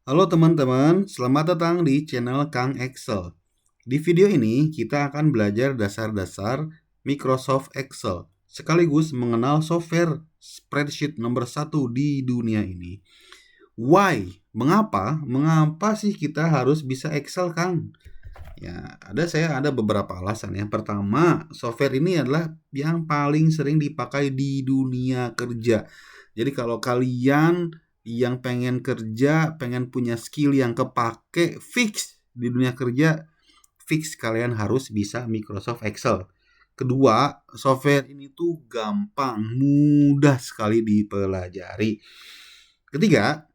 Halo teman-teman, selamat datang di channel Kang Excel. Di video ini kita akan belajar dasar-dasar Microsoft Excel, sekaligus mengenal software spreadsheet nomor satu di dunia ini. Why? Mengapa? Mengapa sih kita harus bisa Excel, Kang? Ya, saya ada beberapa alasan. Yang pertama, software ini adalah yang paling sering dipakai di dunia kerja. Jadi kalau kalian yang pengen kerja, pengen punya skill yang kepake fix di dunia kerja, fix kalian harus bisa Microsoft Excel. Kedua, software ini tuh gampang, mudah sekali dipelajari. Ketiga,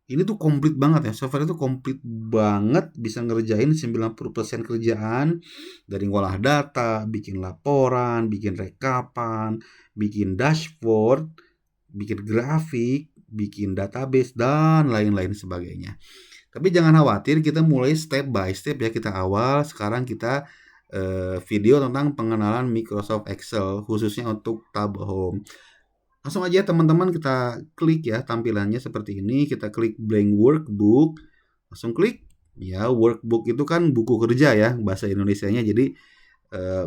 ini tuh komplit banget ya, software itu komplit banget, bisa ngerjain 90% kerjaan, dari ngolah data, bikin laporan, bikin rekapan, bikin dashboard, bikin grafik, bikin database, dan lain-lain sebagainya. Tapi jangan khawatir, kita mulai step by step ya. Kita awal, sekarang kita video tentang pengenalan Microsoft Excel, khususnya untuk tab home. Langsung aja teman-teman kita klik ya tampilannya seperti ini. Kita klik blank workbook. Langsung klik. Ya, workbook itu kan buku kerja ya bahasa Indonesianya. Jadi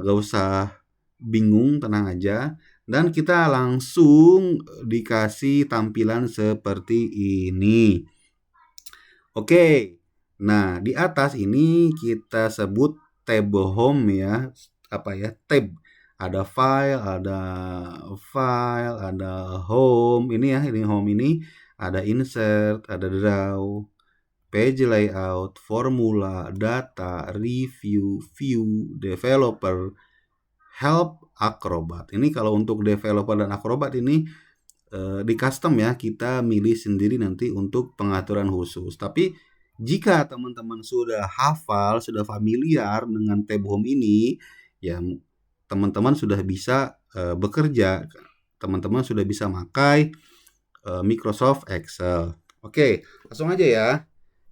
gak usah bingung, tenang aja. Dan kita langsung dikasih tampilan seperti ini. Oke. Nah, di atas ini kita sebut tab home ya. Apa ya? Tab. Ada file, ada home. Ini ya, ini home ini. Ada insert, ada draw, page layout, formula, data, review, view, developer, help, Acrobat. Ini kalau untuk developer dan Acrobat ini di custom ya, kita milih sendiri nanti untuk pengaturan khusus. Tapi jika teman-teman sudah hafal, sudah familiar dengan tab home ini, ya teman-teman sudah bisa bekerja, teman-teman sudah bisa pakai Microsoft Excel. Oke, langsung aja ya.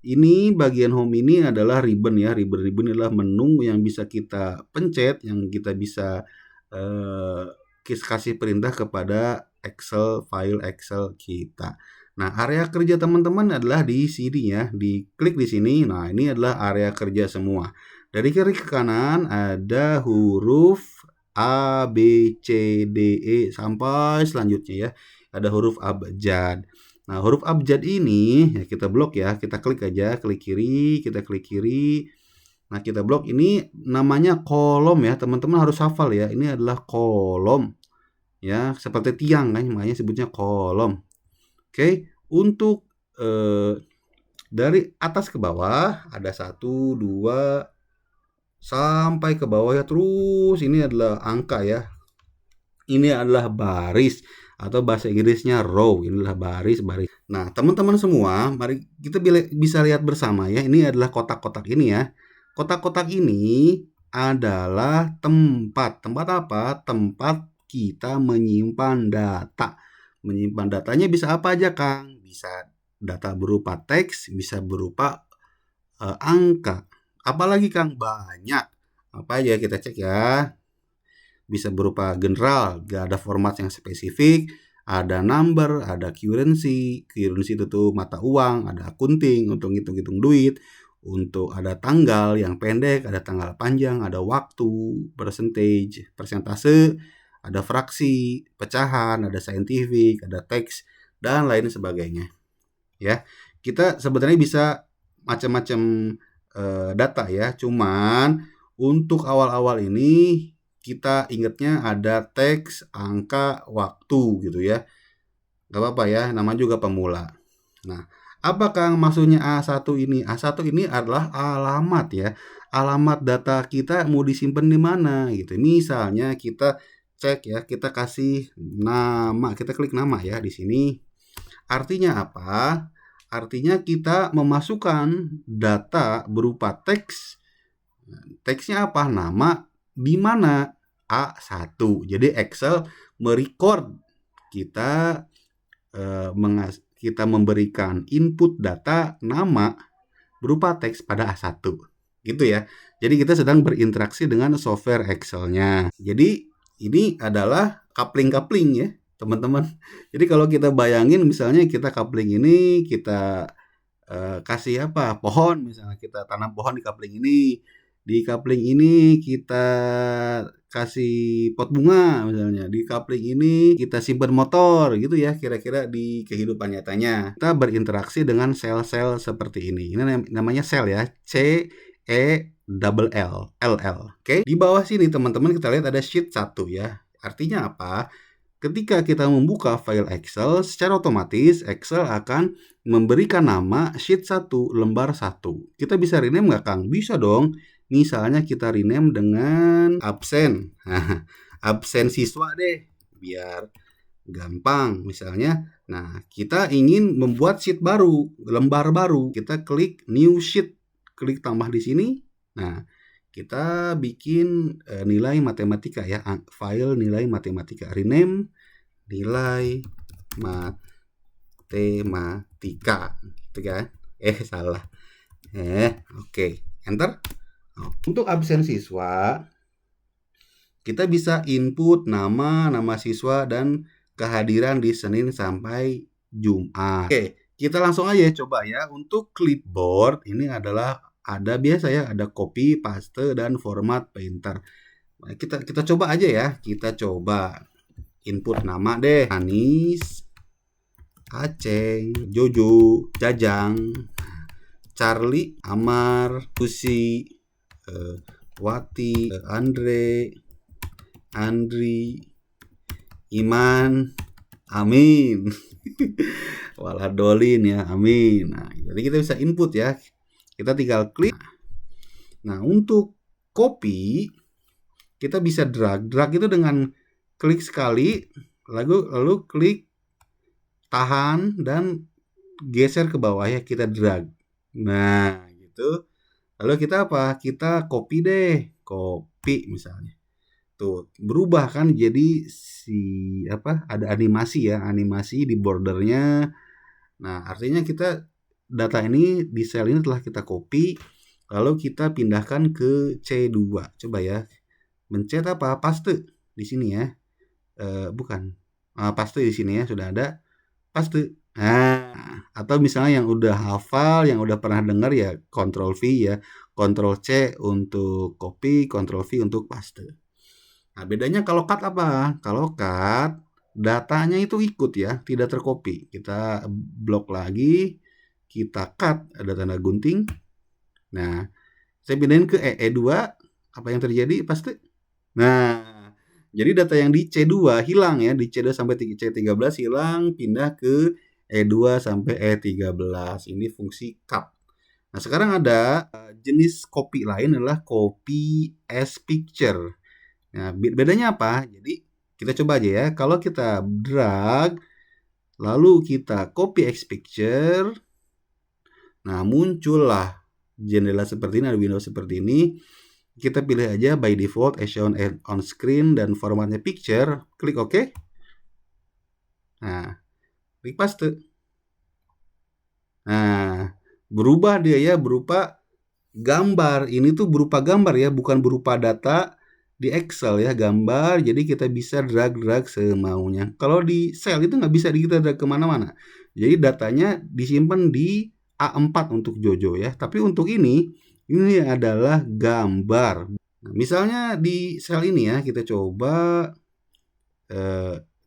Ini bagian home ini adalah ribbon ya. Ribbon adalah menu yang bisa kita pencet, yang kita bisa kasih perintah kepada file Excel kita. Nah, area kerja teman-teman adalah di sini ya. Diklik di sini. Nah, ini adalah area kerja semua. Dari kiri ke kanan ada huruf A, B, C, D, E sampai selanjutnya ya. Ada huruf abjad. Nah, huruf abjad ini ya kita blok ya. Kita klik aja, klik kiri, kita klik kiri. Nah, kita blok. Ini namanya kolom ya. Teman-teman harus hafal ya. Ini adalah kolom. Ya, seperti tiang kan, makanya sebutnya kolom. Oke, untuk dari atas ke bawah ada 1, 2 sampai ke bawah ya, terus ini adalah angka ya. Ini adalah baris atau bahasa Inggrisnya row. Ini adalah baris-baris. Nah, teman-teman semua, mari kita bisa lihat bersama ya. Ini adalah kotak-kotak ini ya. Kotak-kotak ini adalah tempat. Tempat apa? Tempat kita menyimpan data. Menyimpan datanya bisa apa aja, Kang? Bisa data berupa teks, bisa berupa angka. Apalagi, Kang? Banyak. Apa aja kita cek ya. Bisa berupa general, gak ada format yang spesifik, ada number, ada currency itu tuh mata uang, ada accounting untuk ngitung-ngitung duit, untuk ada tanggal yang pendek, ada tanggal panjang, ada waktu, percentage, persentase, ada fraksi, pecahan, ada scientific, ada teks, dan lain sebagainya. Ya, kita sebenarnya bisa macam-macam data ya, cuman untuk awal-awal ini kita ingatnya ada teks, angka, waktu gitu ya. Gak apa-apa ya, nama juga pemula. Nah, apakah maksudnya A1 ini? A1 ini adalah alamat ya. Alamat data kita mau disimpan di mana gitu. Misalnya kita cek ya, kita kasih nama, kita klik nama ya di sini. Artinya apa? Artinya kita memasukkan data berupa teks. Teksnya apa? Nama di mana? A1. Jadi Excel merecord kita kita memberikan input data nama berupa teks pada A1. Gitu ya. Jadi kita sedang berinteraksi dengan software Excel-nya. Jadi ini adalah coupling-coupling ya, teman-teman. Jadi kalau kita bayangin misalnya kita coupling ini kita kasih apa, pohon misalnya, kita tanam pohon di coupling ini. Di coupling ini kita kasih pot bunga misalnya. Di coupling ini kita simpan motor gitu ya, kira-kira di kehidupan nyatanya. Kita berinteraksi dengan sel-sel seperti ini. Ini namanya sel ya, C-E-L-L. Oke. Di bawah sini teman-teman kita lihat ada sheet 1 ya. Artinya apa? Ketika kita membuka file Excel, secara otomatis Excel akan memberikan nama sheet 1, lembar 1. Kita bisa rename nggak, Kang? Bisa dong. Misalnya kita rename dengan absen. Absen siswa deh, biar gampang misalnya. Nah, kita ingin membuat sheet baru, lembar baru. Kita klik new sheet, klik tambah di sini. Nah, kita bikin nilai matematika ya, file nilai matematika, rename nilai matematika, gitu kan? Salah. Oke, enter. Untuk absen siswa, kita bisa input nama siswa dan kehadiran di Senin sampai Jumat. Oke, kita langsung aja coba ya. Untuk clipboard ini adalah ada biasa ya, ada copy, paste, dan format painter. Nah, kita coba aja ya. Kita coba input nama deh. Anis, Aceng, Jojo, Jajang, Charlie, Amar, Pusi, Wati, Andre, Andri, Iman, Amin. Waladolin ya, Amin. Nah, jadi kita bisa input ya. Kita tinggal klik. Nah, untuk copy kita bisa drag. Drag itu dengan klik sekali, lalu klik tahan dan geser ke bawah ya, kita drag. Nah, gitu. Lalu kita apa? Kita copy deh. Copy misalnya. Tuh, berubah kan jadi ada animasi ya, animasi di bordernya. Nah, artinya kita data ini di sel ini telah kita copy, lalu kita pindahkan ke C2. Coba ya. Mencet apa? Paste di sini ya. Bukan. Paste di sini ya, sudah ada. Paste. Nah, atau misalnya yang udah hafal, yang udah pernah dengar ya, Ctrl V ya. Ctrl C untuk copy, Ctrl V untuk paste. Nah, bedanya kalau cut apa? Kalau cut, datanya itu ikut ya, tidak tercopy. Kita blok lagi, kita cut, ada tanda gunting. Nah, saya pindahin ke E2, apa yang terjadi? Paste. Nah, jadi data yang di C2 hilang ya, di C2 sampai C13 hilang, pindah ke E2 sampai E13. Ini fungsi cut. Nah, sekarang ada jenis copy lain adalah copy as picture. Nah, bedanya apa? Jadi kita coba aja ya. Kalau kita drag, lalu kita copy as picture, nah muncullah jendela seperti ini, ada window seperti ini. Kita pilih aja by default as shown on screen dan formatnya picture. Klik OK. Nah, klik paste. Nah, berubah dia ya, berupa gambar. Ini tuh berupa gambar ya, bukan berupa data di Excel ya, gambar. Jadi kita bisa drag semaunya. Kalau di sel itu nggak bisa kita drag kemana-mana. Jadi datanya disimpan di A4 untuk Jojo ya. Tapi untuk ini adalah gambar. Nah, misalnya di sel ini ya, kita coba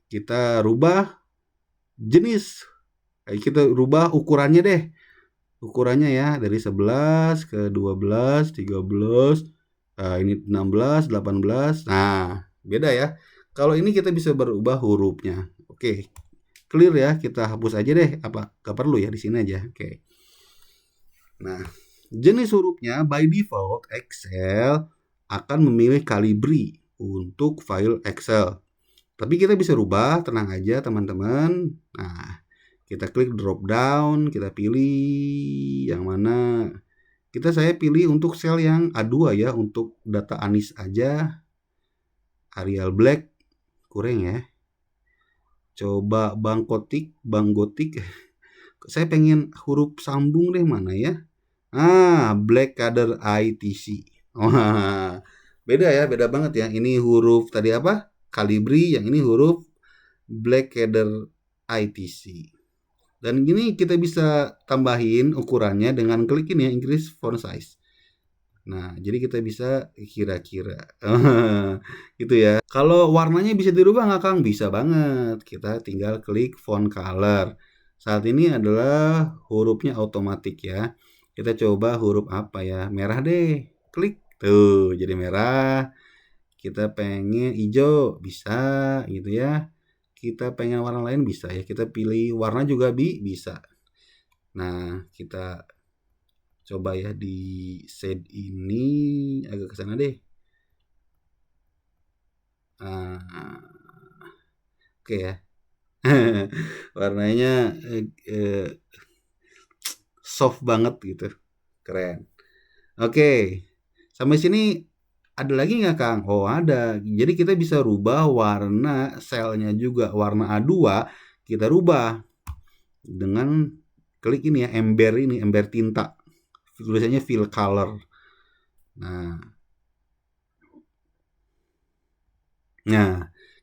kita rubah jenis. Kita rubah ukurannya deh. Ukurannya ya, dari 11 ke 12, 13, ini 16, 18. Nah, beda ya. Kalau ini kita bisa berubah hurufnya. Oke. Clear ya, kita hapus aja deh. Gak perlu ya, di sini aja. Oke. Nah, jenis hurufnya by default Excel akan memilih Calibri untuk file Excel. Tapi kita bisa rubah, tenang aja teman-teman. Nah, kita klik drop down, kita pilih yang mana. Saya pilih untuk sel yang A2 ya, untuk data Anis aja. Arial Black kurang ya. Coba Bang Gotik. Saya pengen huruf sambung deh, mana ya? Blackadder ITC. Wah, beda ya, beda banget ya. Ini huruf tadi apa? Calibri, yang ini huruf Blackadder ITC. Dan gini kita bisa tambahin ukurannya dengan klik ini ya, increase font size. Nah, jadi kita bisa kira-kira gitu ya. Kalau warnanya bisa dirubah nggak Kang? Bisa banget. Kita tinggal klik font color. Saat ini adalah hurufnya otomatis ya. Kita coba huruf apa ya? Merah deh. Klik. Tuh, jadi merah. Kita pengen hijau, bisa gitu ya. Kita pengen warna lain bisa ya. Kita pilih warna juga bisa. Nah, kita coba ya di shade ini agak ke sana deh. Nah, oke ya. Warnanya soft banget gitu. Keren. Oke. Sampai sini ada lagi nggak Kang? Oh ada. Jadi kita bisa rubah warna selnya juga. Warna A2 kita rubah dengan klik ini ya, ember tinta. Tulisannya fill color. Nah,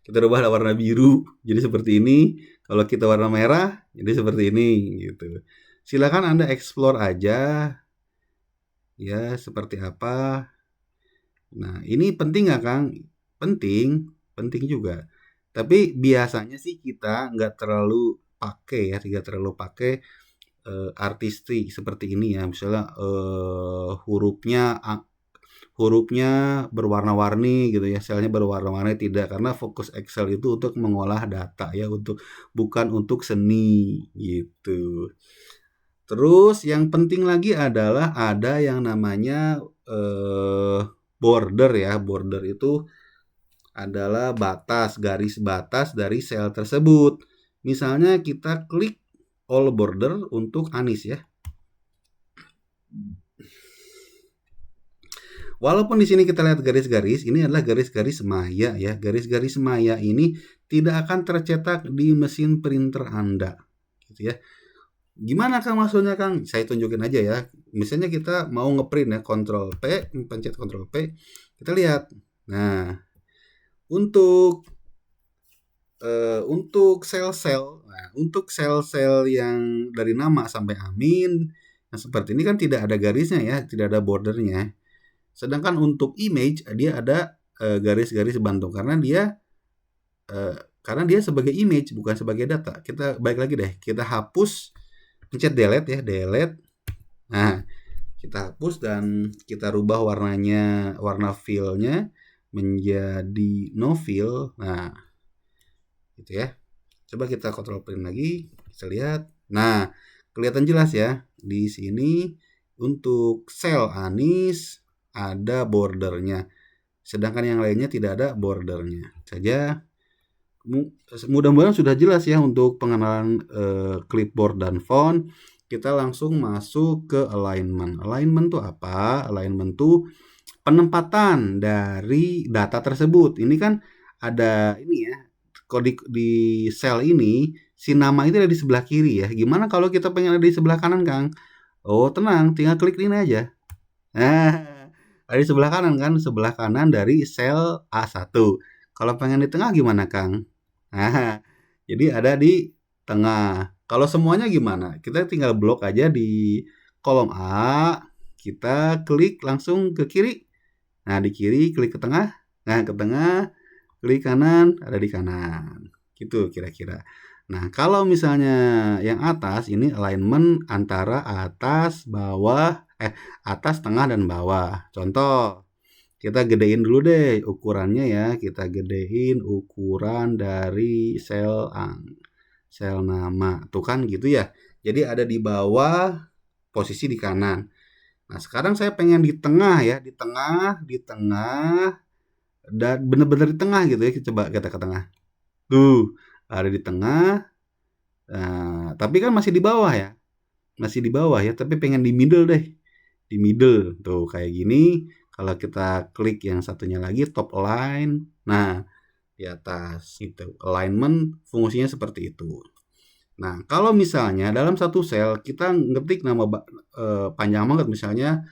kita rubah warna biru jadi seperti ini. Kalau kita warna merah jadi seperti ini gitu. Silakan Anda explore aja ya seperti apa. Nah, ini penting nggak Kang? Penting, penting juga. Tapi biasanya sih kita nggak terlalu pakai ya, tidak terlalu pakai artistik seperti ini ya. Misalnya hurufnya berwarna-warni gitu ya, selnya berwarna-warni tidak, karena fokus Excel itu untuk mengolah data ya, bukan untuk seni gitu. Terus yang penting lagi adalah ada yang namanya border ya. Border itu adalah garis batas dari sel tersebut. Misalnya kita klik all border untuk Anis ya. Walaupun di sini kita lihat garis-garis, ini adalah garis-garis maya ya. Garis-garis maya ini tidak akan tercetak di mesin printer Anda, gitu ya. Gimana Kang maksudnya Kang? Saya tunjukin aja ya. Misalnya kita mau ngeprint ya, Ctrl P, pencet Ctrl P, kita lihat. Nah, untuk sel-sel yang dari nama sampai amin, nah seperti ini kan tidak ada garisnya ya, tidak ada bordernya. Sedangkan untuk image dia ada garis-garis bantu karena dia sebagai image bukan sebagai data. Kita balik lagi deh, kita hapus, pencet delete ya, delete. Nah, kita hapus dan kita rubah warna fill-nya menjadi no fill. Nah, gitu ya. Coba kita kontrol print lagi, kita lihat. Nah, kelihatan jelas ya. Di sini untuk sel Anis ada bordernya. Sedangkan yang lainnya tidak ada bordernya. Saja mudah-mudahan sudah jelas ya untuk pengenalan clipboard dan font. Kita langsung masuk ke alignment. Alignment itu apa? Alignment itu penempatan dari data tersebut. Ini kan ada ini ya. Kalau di sel ini si nama itu ada di sebelah kiri ya. Gimana kalau kita pengen ada di sebelah kanan, Kang? Oh, tenang, tinggal klik ini aja. Nah, ada di sebelah kanan kan, sebelah kanan dari sel A1. Kalau pengen di tengah gimana, Kang? Nah, jadi ada di tengah. Kalau semuanya gimana? Kita tinggal blok aja di kolom A, kita klik langsung ke kiri. Nah, di kiri klik ke tengah. Nah, ke tengah, klik kanan, ada di kanan. Gitu kira-kira. Nah, kalau misalnya yang atas ini alignment antara atas, bawah, atas, tengah, dan bawah. Contoh, kita gedein dulu deh ukurannya ya. Kita gedein ukuran dari sel nama. Tuh kan gitu ya. Jadi ada di bawah, posisi di kanan. Nah, sekarang saya pengen di tengah ya. Di tengah. Dan bener-bener di tengah gitu ya. Coba kita ke tengah. Tuh, ada di tengah. Nah, tapi kan masih di bawah ya. Masih di bawah ya, tapi pengen di middle deh. Di middle. Tuh, kayak gini. Kalau kita klik yang satunya lagi, top align. Nah, di atas. Itu. Alignment fungsinya seperti itu. Nah, kalau misalnya dalam satu sel, kita ngetik nama panjang banget. Misalnya,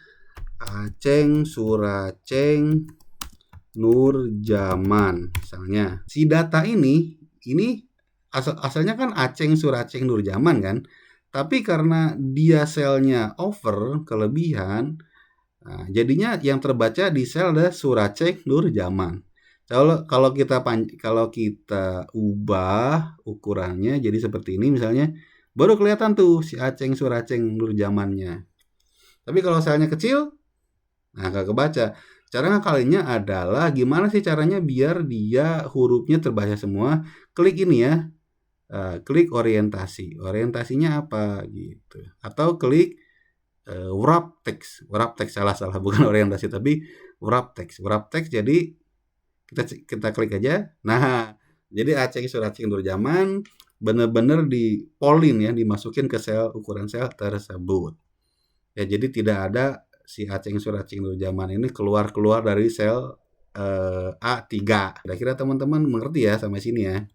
Aceng Suraceng Nurjaman. Misalnya, si data ini asalnya kan Aceng Suraceng Nurjaman kan. Tapi karena dia selnya over, kelebihan, nah, jadinya yang terbaca di sel ada Suraceng Nurjaman. Kalau kita ubah ukurannya jadi seperti ini misalnya, baru kelihatan tuh si Aceng Suraceng Nurjamannya. Tapi kalau selnya kecil, nah nggak kebaca. Cara ngakalinnya adalah gimana sih caranya biar dia hurufnya terbaca semua? Klik ini ya, klik orientasi. Orientasinya apa gitu? Atau klik wrap text. Wrap text salah bukan orientasi tapi wrap text. Wrap text jadi kita klik aja. Nah, jadi Aceng Suraceng Nurjaman benar-benar di polin ya, dimasukin ke sel ukuran sel tersebut. Ya, jadi tidak ada si Aceng Suraceng Nurjaman ini keluar dari sel A3. Kira-kira teman-teman mengerti ya sampai sini ya.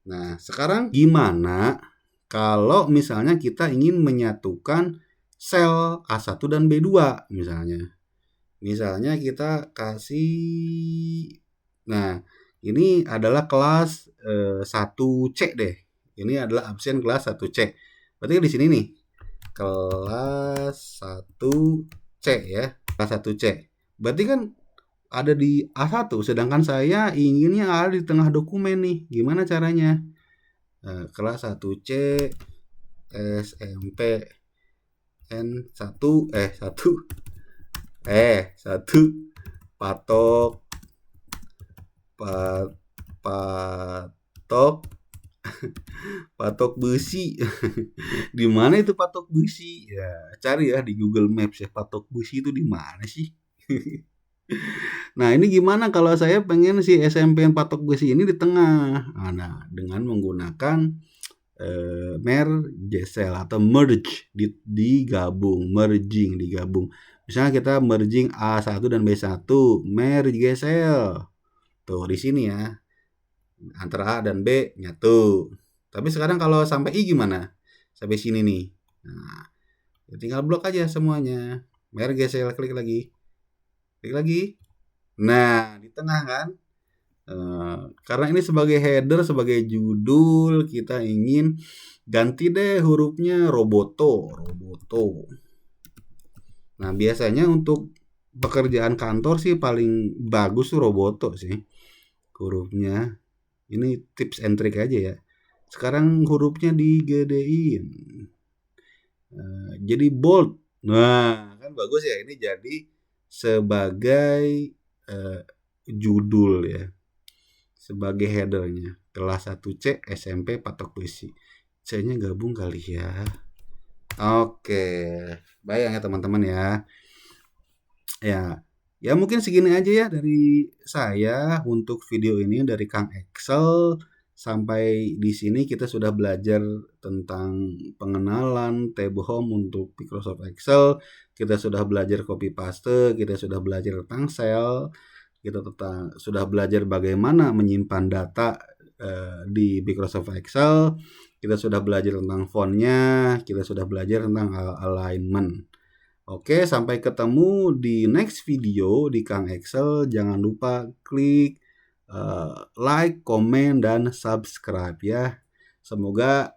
Nah, sekarang gimana kalau misalnya kita ingin menyatukan sel A1 dan B2 misalnya. Misalnya kita kasih, nah ini adalah kelas 1C deh. Ini adalah absen kelas 1C. Berarti di sini nih, kelas 1C ya, kelas 1C. Berarti kan ada di A1, sedangkan saya inginnya ada di tengah dokumen nih. Gimana caranya? Kelas 1C SMP N1 1 patok patok besi. Di mana itu patok besi? Ya, cari ya di Google Maps ya, patok besi itu di mana sih? Nah, ini gimana kalau saya pengen si SMP patok besi ini di tengah? Nah, dengan menggunakan merge atau merge, digabung, merging, digabung. Misalnya kita merging A1 dan B1, merge gesel. Tuh di sini ya. Antara A dan B nyatu. Tapi sekarang kalau sampai I gimana? Sampai sini nih. Nah, tinggal blok aja semuanya. Merge gesel, klik lagi. Klik lagi. Nah, di tengah kan? Karena ini sebagai header, sebagai judul, kita ingin ganti deh hurufnya Roboto. Nah, biasanya untuk pekerjaan kantor sih paling bagus tuh Roboto sih hurufnya. Ini tips and trick aja ya. Sekarang hurufnya digedein, jadi bold. Nah, kan bagus ya. Ini jadi sebagai judul ya, sebagai headernya. Kelas 1C SMP patok besi. C-nya gabung kali ya. Oke, bayang ya teman-teman ya. Ya mungkin segini aja ya dari saya untuk video ini dari Kang Excel. Sampai di sini kita sudah belajar tentang pengenalan tab home untuk Microsoft Excel. Kita sudah belajar copy paste, kita sudah belajar tentang sel, kita sudah belajar bagaimana menyimpan data di Microsoft Excel. Kita sudah belajar tentang fontnya, kita sudah belajar tentang alignment. Oke, sampai ketemu di next video di Kang Excel. Jangan lupa klik like, komen, dan subscribe ya. Semoga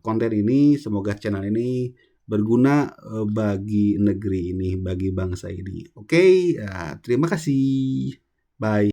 konten ini, semoga channel ini berguna bagi negeri ini, bagi bangsa ini. Oke, terima kasih. Bye.